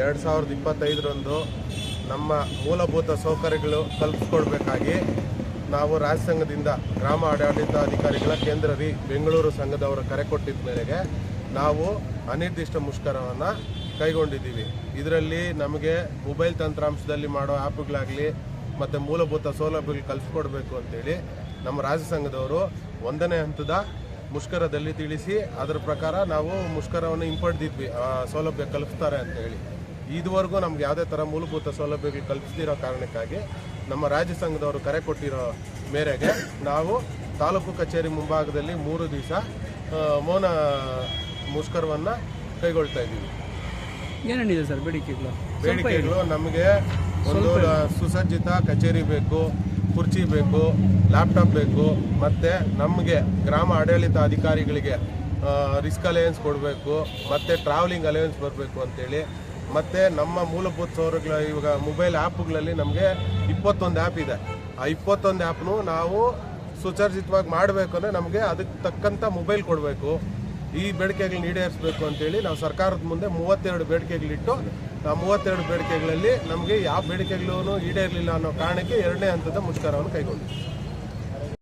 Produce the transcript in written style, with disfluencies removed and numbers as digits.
2025ರಂದು ನಮ್ಮ ಮೂಲಭೂತ ಸೌಕರ್ಯಗಳು ಕಲ್ಪಿಸ್ಕೊಡ್ಬೇಕಾಗಿ ನಾವು ರಾಜ್ಯ ಸಂಘದಿಂದ ಗ್ರಾಮ ಆಡಳಿತಾಧಿಕಾರಿಗಳ ಕೇಂದ್ರ ಬೆಂಗಳೂರು ಸಂಘದವರ ಕರೆ ಕೊಟ್ಟಿದ್ದ ಮೇರೆಗೆ ನಾವು ಅನಿರ್ದಿಷ್ಟ ಮುಷ್ಕರವನ್ನು ಕೈಗೊಂಡಿದ್ದೀವಿ. ಇದರಲ್ಲಿ ನಮಗೆ ಮೊಬೈಲ್ ತಂತ್ರಾಂಶದಲ್ಲಿ ಮಾಡೋ ಆ್ಯಪ್ಗಳಾಗಲಿ ಮತ್ತು ಮೂಲಭೂತ ಸೌಲಭ್ಯಗಳು ಕಲ್ಪಿಸ್ಕೊಡ್ಬೇಕು ಅಂತೇಳಿ ನಮ್ಮ ರಾಜ್ಯ ಸಂಘದವರು 1ನೇ ಹಂತದ ಮುಷ್ಕರದಲ್ಲಿ ತಿಳಿಸಿ ಅದರ ಪ್ರಕಾರ ನಾವು ಮುಷ್ಕರವನ್ನು ಹಿಂಪಡೆದಿದ್ವಿ, ಸೌಲಭ್ಯ ಕಲ್ಪಿಸ್ತಾರೆ ಅಂತೇಳಿ. ಇದುವರೆಗೂ ನಮ್ಗೆ ಯಾವುದೇ ಥರ ಮೂಲಭೂತ ಸೌಲಭ್ಯಗಳು ಕಲ್ಪಿಸ್ದಿರೋ ಕಾರಣಕ್ಕಾಗಿ ನಮ್ಮ ರಾಜ್ಯ ಸಂಘದವರು ಕರೆ ಕೊಟ್ಟಿರೋ ಮೇರೆಗೆ ನಾವು ತಾಲೂಕು ಕಚೇರಿ ಮುಂಭಾಗದಲ್ಲಿ 3 ದಿವಸ ಮೌನ ಮುಷ್ಕರವನ್ನು ಕೈಗೊಳ್ತಾ ಇದ್ದೀವಿ. ಏನೇನಿದೆ ಸರ್ ಬೇಡಿಕೆಗಳು? ನಮಗೆ ಒಂದು ಸುಸಜ್ಜಿತ ಕಚೇರಿ ಬೇಕು, ಕುರ್ಚಿ ಬೇಕು, ಲ್ಯಾಪ್ಟಾಪ್ ಬೇಕು, ಮತ್ತು ನಮಗೆ ಗ್ರಾಮ ಆಡಳಿತ ಅಧಿಕಾರಿಗಳಿಗೆ ರಿಸ್ಕ್ ಅಲಯನ್ಸ್ ಕೊಡಬೇಕು, ಮತ್ತು ಟ್ರಾವೆಲಿಂಗ್ ಅಲಯನ್ಸ್ ಬರಬೇಕು ಅಂತೇಳಿ. ಮತ್ತು ನಮ್ಮ ಮೂಲಭೂತ ಸೌಕರ್ಯಗಳ ಇವಾಗ ಮೊಬೈಲ್ ಆ್ಯಪ್ಗಳಲ್ಲಿ ನಮಗೆ 21 ಆ್ಯಪ್ ಇದೆ. ಆ 21 ಆ್ಯಪ್ನು ನಾವು ಸುಸಜ್ಜಿತವಾಗಿ ಮಾಡಬೇಕು ಅಂದರೆ ನಮಗೆ ಅದಕ್ಕೆ ತಕ್ಕಂಥ ಮೊಬೈಲ್ ಕೊಡಬೇಕು. ಈ ಬೇಡಿಕೆಗಳನ್ನ ಈಡೇರಿಸಬೇಕು ಅಂತೇಳಿ ನಾವು ಸರ್ಕಾರದ ಮುಂದೆ 32 ಬೇಡಿಕೆಗಳಿಟ್ಟು ಆ 32 ಬೇಡಿಕೆಗಳಲ್ಲಿ ನಮಗೆ ಯಾವ ಬೇಡಿಕೆಗಳೂ ಈಡೇರಲಿಲ್ಲ ಅನ್ನೋ ಕಾರಣಕ್ಕೆ 2ನೇ ಹಂತದ ಮುಷ್ಕರವನ್ನು ಕೈಗೊಂಡಿದ್ದೀವಿ.